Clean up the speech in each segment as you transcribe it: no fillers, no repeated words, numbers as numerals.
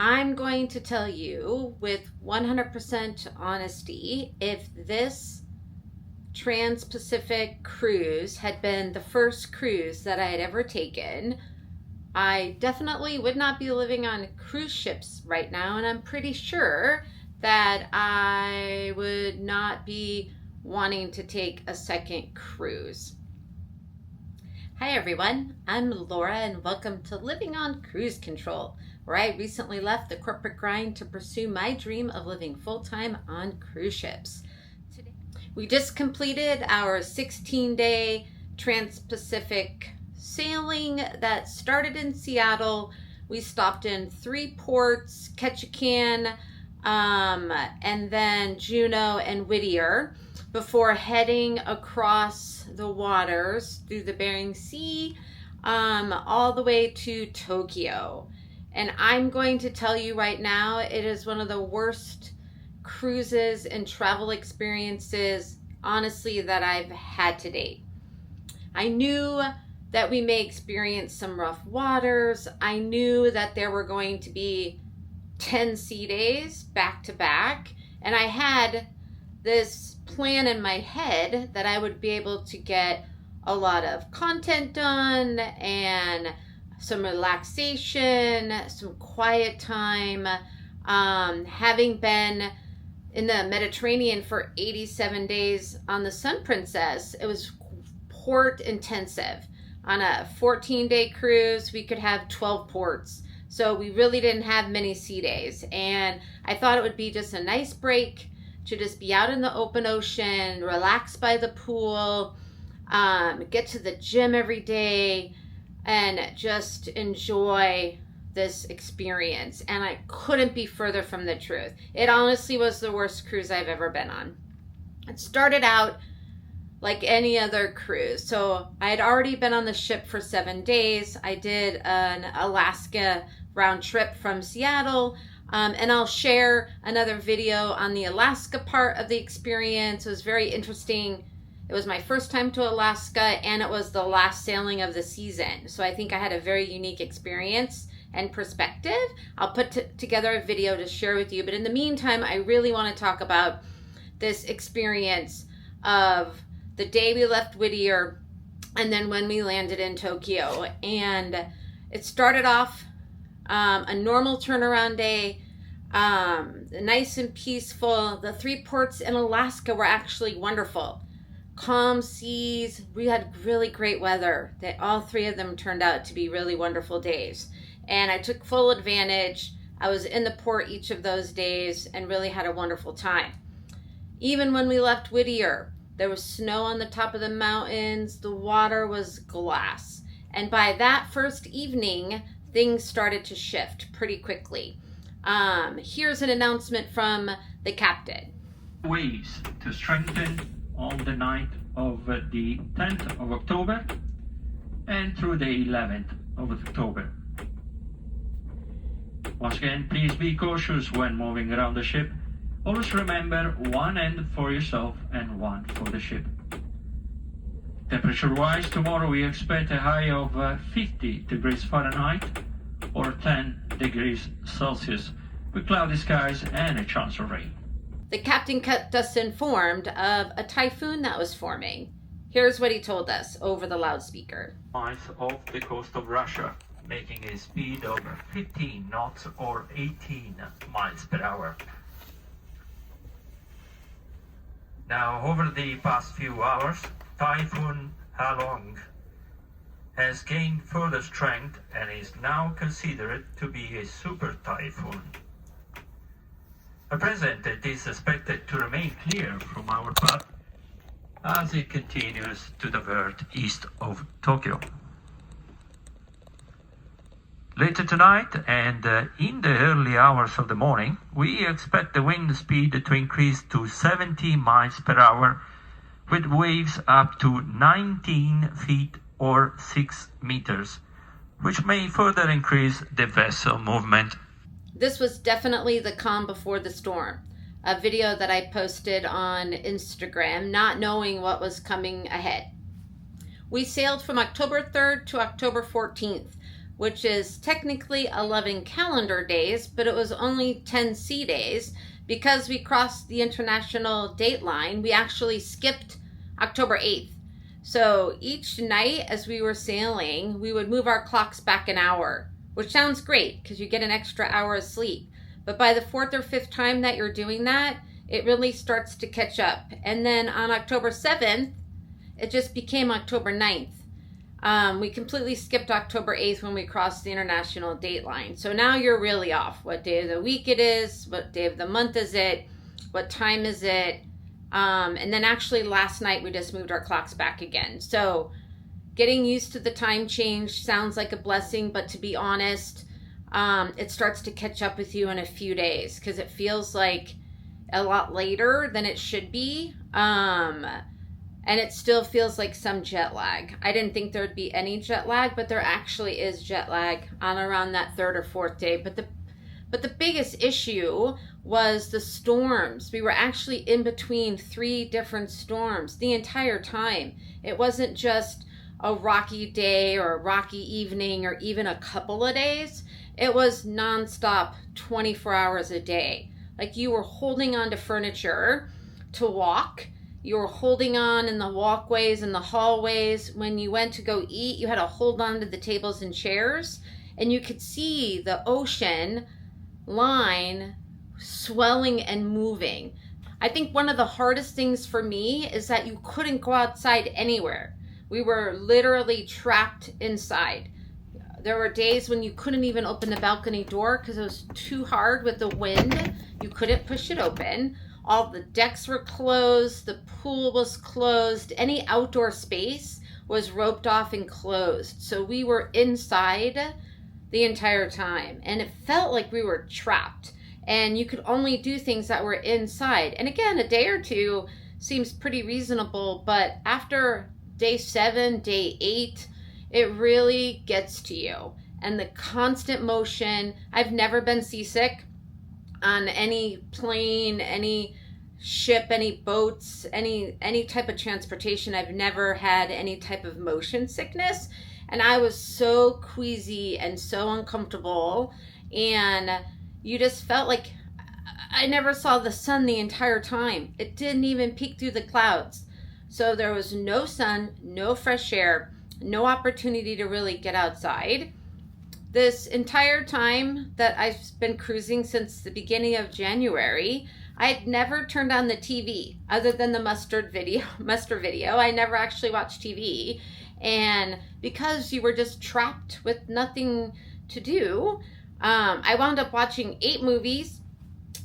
I'm going to tell you with 100% honesty, if this Transpacific cruise had been the first cruise that I had ever taken, I definitely would not be living on cruise ships right now, and I'm pretty sure that I would not be wanting to take a second cruise. Hi everyone, I'm Laura and welcome to Living on Cruise Control, where I recently left the corporate grind to pursue my dream of living full-time on cruise ships. Today, we just completed our 16-day Trans-Pacific sailing that started in Seattle. We stopped in 3 ports, Ketchikan, and then Juneau and Whittier, before heading across the waters through the Bering Sea, all the way to Tokyo. And I'm going to tell you right now, it is one of the worst cruises and travel experiences, honestly, that I've had to date. I knew that we may experience some rough waters. I knew that there were going to be 10 sea days back to back, and I had this plan in my head that I would be able to get a lot of content done and some relaxation, some quiet time. Having been in the Mediterranean for 87 days on the Sun Princess, it was port intensive. On a 14-day cruise, we could have 12 ports. So we really didn't have many sea days. And I thought it would be just a nice break to just be out in the open ocean, relax by the pool, get to the gym every day, and just enjoy this experience. And I couldn't be further from the truth. It honestly was the worst cruise I've ever been on. It started out like any other cruise. So I had already been on the ship for 7 days. I did an Alaska round trip from Seattle. And I'll share another video on the Alaska part of the experience. It was very interesting. It was my first time to Alaska, and it was the last sailing of the season. So I think I had a very unique experience and perspective. I'll put together a video to share with you. But in the meantime, I really want to talk about this experience of the day we left Whittier and then when we landed in Tokyo. And it started off a normal turnaround day, nice and peaceful. The 3 ports in Alaska were actually wonderful. Calm seas. We had really great weather. All 3 of them turned out to be really wonderful days. And I took full advantage. I was in the port each of those days and really had a wonderful time. Even when we left Whittier, there was snow on the top of the mountains. The water was glass. And by that first evening, things started to shift pretty quickly. Here's an announcement from the captain. Waves to strengthen on the night of the 10th of October and through the 11th of October. Once again, please be cautious when moving around the ship. Always remember 1 end for yourself and 1 for the ship. Temperature-wise, tomorrow we expect a high of 50 degrees Fahrenheit or 10 degrees Celsius with cloudy skies and a chance of rain. The captain kept us informed of a typhoon that was forming. Here's what he told us over the loudspeaker. Miles off the coast of Russia, making a speed of 15 knots or 18 miles per hour. Now, over the past few hours, Typhoon Harrowing has gained further strength and is now considered to be a super typhoon. At present, it is expected to remain clear from our path as it continues to divert east of Tokyo. Later tonight and in the early hours of the morning, we expect the wind speed to increase to 70 miles per hour with waves up to 19 feet or 6 meters, which may further increase the vessel movement. This was definitely the calm before the storm, a video that I posted on Instagram, not knowing what was coming ahead. We sailed from October 3rd to October 14th, which is technically 11 calendar days, but it was only 10 sea days. Because we crossed the international date line, we actually skipped October 8th. So each night as we were sailing, we would move our clocks back an hour, which sounds great because you get an extra hour of sleep. But by the 4th or 5th time that you're doing that, it really starts to catch up. And then on October 7th, it just became October 9th. We completely skipped October 8th when we crossed the international date line. So now you're really off. What day of the week it is, what day of the month is it, what time is it. And then actually last night we just moved our clocks back again. So getting used to the time change sounds like a blessing, but to be honest, it starts to catch up with you in a few days because it feels like a lot later than it should be. And it still feels like some jet lag. I didn't think there would be any jet lag, but there actually is jet lag on around that 3rd or 4th day. But the biggest issue was the storms. We were actually in between 3 different storms the entire time. It wasn't just a rocky day or a rocky evening or even a couple of days. It was nonstop 24 hours a day. Like you were holding on to furniture to walk. You were holding on in the walkways and the hallways. When you went to go eat, you had to hold on to the tables and chairs. And you could see the ocean line swelling and moving. I think one of the hardest things for me is that you couldn't go outside anywhere. We were literally trapped inside. There were days when you couldn't even open the balcony door because it was too hard with the wind. You couldn't push it open. All the decks were closed. The pool was closed. Any outdoor space was roped off and closed. So we were inside the entire time. And it felt like we were trapped. And you could only do things that were inside. And again, a day or two seems pretty reasonable. But after day 7, day 8, it really gets to you. And the constant motion. I've never been seasick on any plane, any ship, any boats, any type of transportation. I've never had any type of motion sickness. And I was so queasy and so uncomfortable. And you just felt like I never saw the sun the entire time. It didn't even peek through the clouds. So there was no sun, no fresh air, no opportunity to really get outside. This entire time that I've been cruising since the beginning of January, I had never turned on the TV other than the muster video. I never actually watched TV. And because you were just trapped with nothing to do, I wound up watching 8 movies.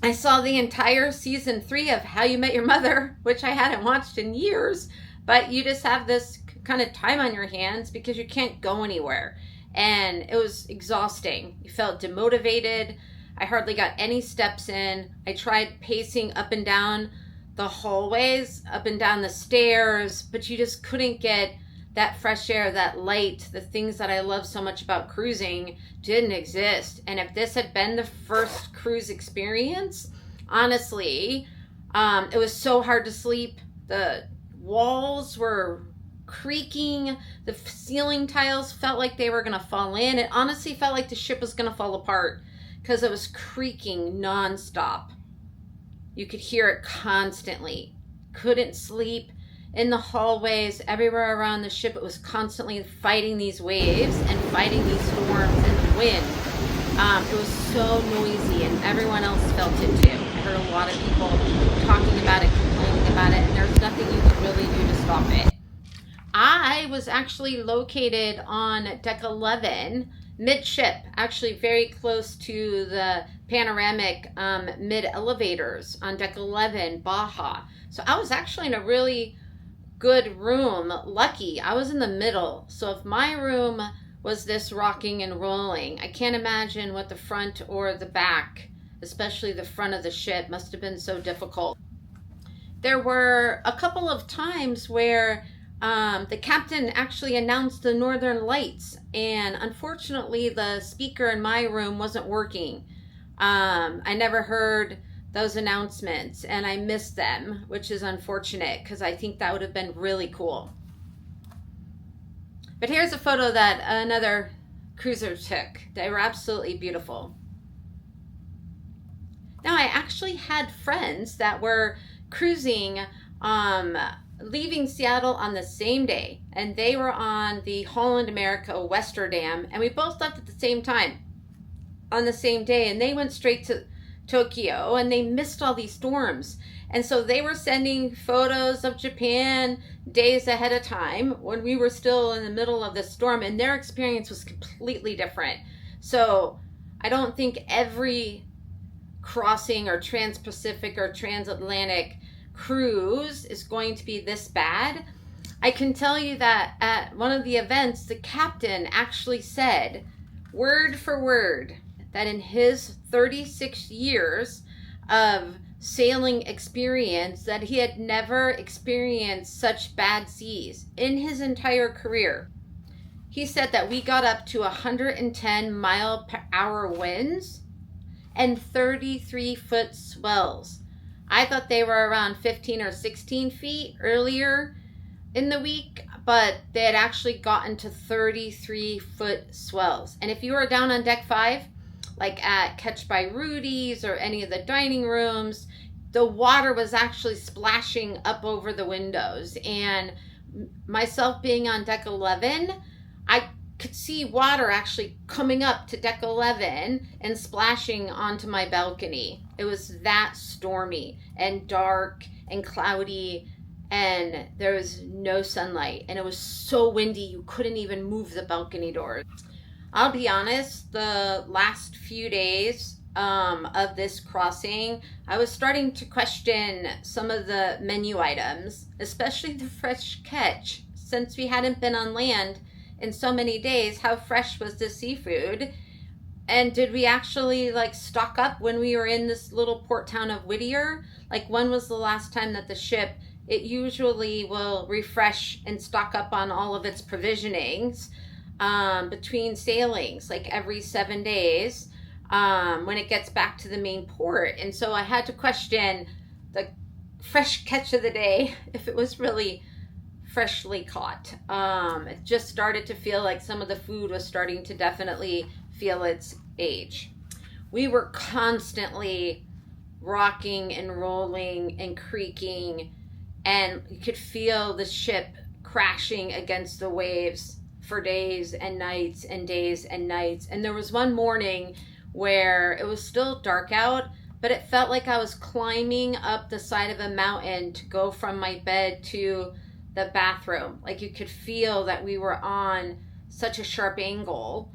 I saw the entire season 3 of How You Met Your Mother, which I hadn't watched in years. But you just have this kind of time on your hands because you can't go anywhere. And it was exhausting. You felt demotivated. I hardly got any steps in. I tried pacing up and down the hallways, up and down the stairs, but you just couldn't get that fresh air, that light, the things that I love so much about cruising didn't exist. And if this had been the first cruise experience, honestly, it was so hard to sleep. The walls were creaking. The ceiling tiles felt like they were going to fall in. It honestly felt like the ship was going to fall apart because it was creaking nonstop. You could hear it constantly. Couldn't sleep. In the hallways, everywhere around the ship, it was constantly fighting these waves and fighting these storms and the wind. It was so noisy, and everyone else felt it too. I heard a lot of people talking about it, complaining about it, and there's nothing you can really do to stop it. I was actually located on deck 11, midship, actually very close to the panoramic mid-elevators on deck 11, Baja. So I was actually in a really good room. Lucky, I was in the middle. So if my room was this rocking and rolling, I can't imagine what the front or the back, especially the front of the ship, must have been so difficult. There were a couple of times where the captain actually announced the Northern Lights, and unfortunately the speaker in my room wasn't working. I never heard those announcements, and I missed them, which is unfortunate because I think that would have been really cool. But here's a photo that another cruiser took. They were absolutely beautiful. Now, I actually had friends that were cruising, leaving Seattle on the same day, and they were on the Holland America Westerdam, and we both left at the same time on the same day, and they went straight to Tokyo, and they missed all these storms. And so they were sending photos of Japan days ahead of time when we were still in the middle of the storm, and their experience was completely different. So I don't think every crossing or Transpacific or transatlantic cruise is going to be this bad. I can tell you that at one of the events, the captain actually said, word for word, that in his 36 years of sailing experience, that he had never experienced such bad seas in his entire career. He said that we got up to 110 mile per hour winds and 33-foot swells. I thought they were around 15 or 16 feet earlier in the week, but they had actually gotten to 33-foot swells. And if you were down on deck 5, like at Catch by Rudy's or any of the dining rooms, the water was actually splashing up over the windows. And myself being on deck 11, I could see water actually coming up to deck 11 and splashing onto my balcony. It was that stormy and dark and cloudy, and there was no sunlight, and it was so windy you couldn't even move the balcony doors. I'll be honest, the last few days of this crossing, I was starting to question some of the menu items, especially the fresh catch. Since we hadn't been on land in so many days, how fresh was the seafood? And did we actually stock up when we were in this little port town of Whittier? Like, when was the last time that the ship, it usually will refresh and stock up on all of its provisionings between sailings, like every 7 days, when it gets back to the main port. And so I had to question the fresh catch of the day, if it was really freshly caught. It just started to feel like some of the food was starting to definitely feel its age. We were constantly rocking and rolling and creaking, and you could feel the ship crashing against the waves for days and nights and days and nights. And there was one morning where it was still dark out, but it felt like I was climbing up the side of a mountain to go from my bed to the bathroom. Like, you could feel that we were on such a sharp angle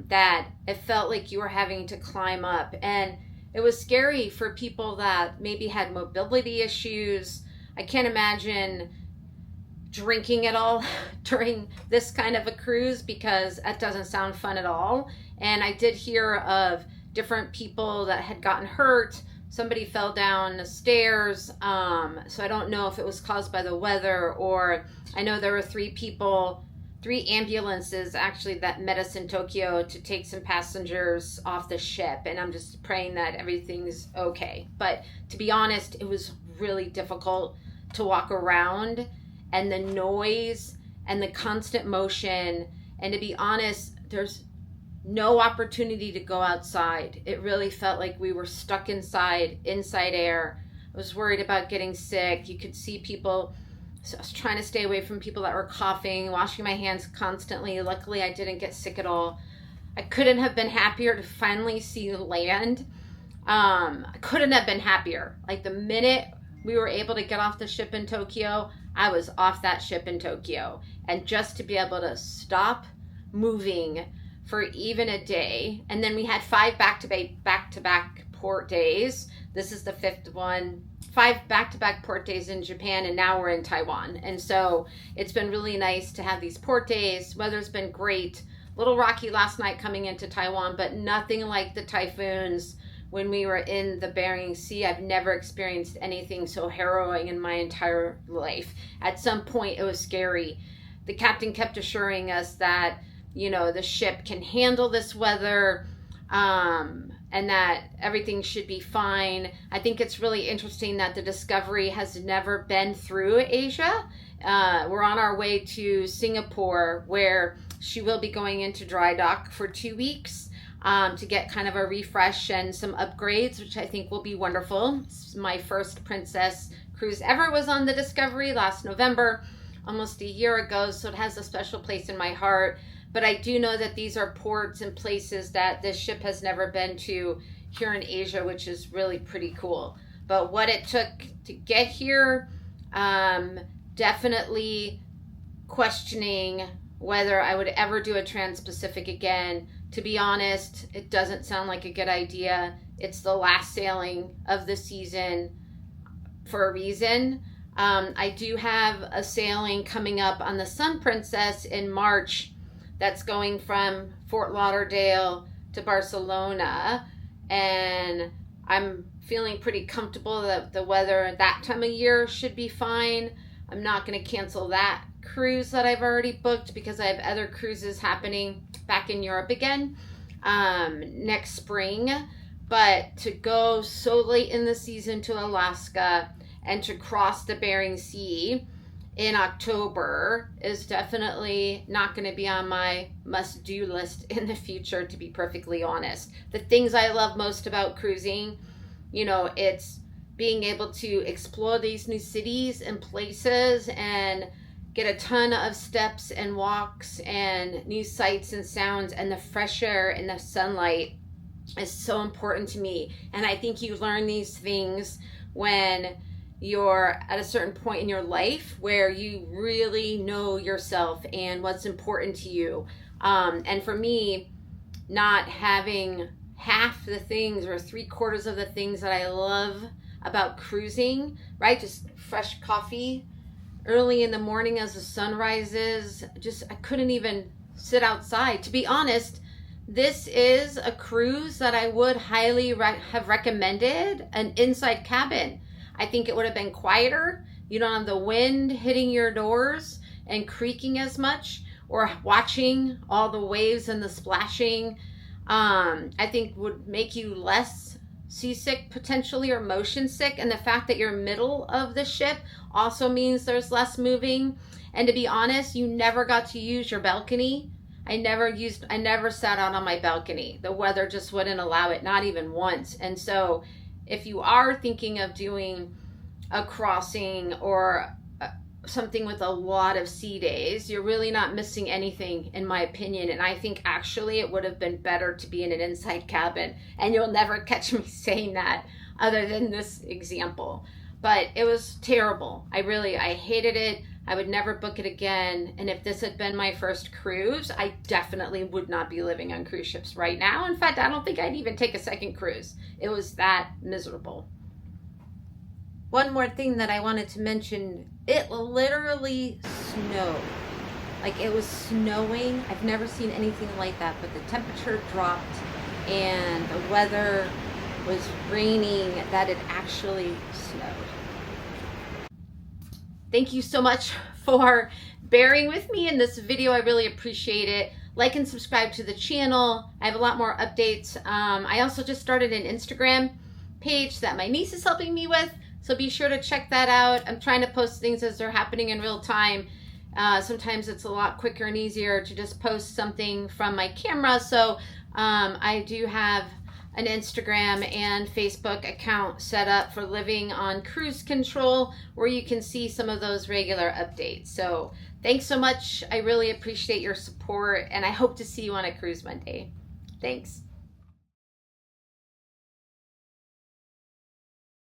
that it felt like you were having to climb up. And it was scary for people that maybe had mobility issues. I can't imagine drinking at all during this kind of a cruise, because that doesn't sound fun at all. And I did hear of different people that had gotten hurt. Somebody fell down the stairs, so I don't know if it was caused by the weather, or I know there were 3 ambulances actually that met us in Tokyo to take some passengers off the ship, and I'm just praying that everything's okay. But to be honest, it was really difficult to walk around, and the noise and the constant motion, and to be honest, there's no opportunity to go outside. It really felt like we were stuck inside air. I was worried about getting sick. You could see people, so I was trying to stay away from people that were coughing, washing my hands constantly. Luckily, I didn't get sick at all. I couldn't have been happier to finally see land. I couldn't have been happier. Like, the minute we were able to get off the ship in Tokyo, I was off that ship in Tokyo. And just to be able to stop moving for even a day, and then we had 5 back-to-back port days. This is the 5th one. 5 back-to-back port days in Japan, and now we're in Taiwan. And so it's been really nice to have these port days. Weather's been great. A little rocky last night coming into Taiwan, but nothing like the typhoons when we were in the Bering Sea. I've never experienced anything so harrowing in my entire life. At some point, it was scary. The captain kept assuring us that, the ship can handle this weather, and that everything should be fine. I think it's really interesting that the Discovery has never been through Asia. We're on our way to Singapore, where she will be going into dry dock for 2 weeks to get kind of a refresh and some upgrades, which I think will be wonderful. My first Princess cruise ever was on the Discovery last November, almost a year ago, so it has a special place in my heart. But I do know that these are ports and places that this ship has never been to here in Asia, which is really pretty cool. But what it took to get here, definitely questioning whether I would ever do a Transpacific again. To be honest, it doesn't sound like a good idea. It's the last sailing of the season for a reason. I do have a sailing coming up on the Sun Princess in March that's going from Fort Lauderdale to Barcelona, and I'm feeling pretty comfortable that the weather that time of year should be fine. I'm not going to cancel that cruise that I've already booked because I have other cruises happening back in Europe again next spring. But to go so late in the season to Alaska and to cross the Bering Sea in October is definitely not going to be on my must-do list in the future, to be perfectly honest. The things I love most about cruising, you know, it's being able to explore these new cities and places and get a ton of steps and walks and new sights and sounds, and the fresh air and the sunlight is so important to me. And I think you learn these things when you're at a certain point in your life where you really know yourself and what's important to you. And for me, not having half the things or 3/4 of the things that I love about cruising, right? Just fresh coffee early in the morning as the sun rises. Just, I couldn't even sit outside. To be honest, this is a cruise that I would highly have recommended an inside cabin. I think it would have been quieter. You don't have the wind hitting your doors and creaking as much, or watching all the waves and the splashing. I think would make you less seasick potentially, or motion sick. And the fact that you're middle of the ship also means there's less moving. And to be honest, you never got to use your balcony. I never sat out on my balcony. The weather just wouldn't allow it, not even once. And so if you are thinking of doing a crossing or something with a lot of sea days, you're really not missing anything, in my opinion. And I think actually it would have been better to be in an inside cabin. And you'll never catch me saying that other than this example. But it was terrible. I hated it. I would never book it again. And if this had been my first cruise, I definitely would not be living on cruise ships right now. In fact, I don't think I'd even take a second cruise. It was that miserable. One more thing that I wanted to mention, it literally snowed. Like, it was snowing. I've never seen anything like that, but the temperature dropped and the weather was raining that it actually snowed. Thank you so much for bearing with me in this video. I really appreciate it. Like and subscribe to the channel. I have a lot more updates. I also just started an Instagram page that my niece is helping me with, so be sure to check that out. I'm trying to post things as they're happening in real time. Sometimes it's a lot quicker and easier to just post something from my camera. So I do have an Instagram and Facebook account set up for living on cruise control, where you can see some of those regular updates. So thanks so much. I really appreciate your support, and I hope to see you on a cruise one day. Thanks.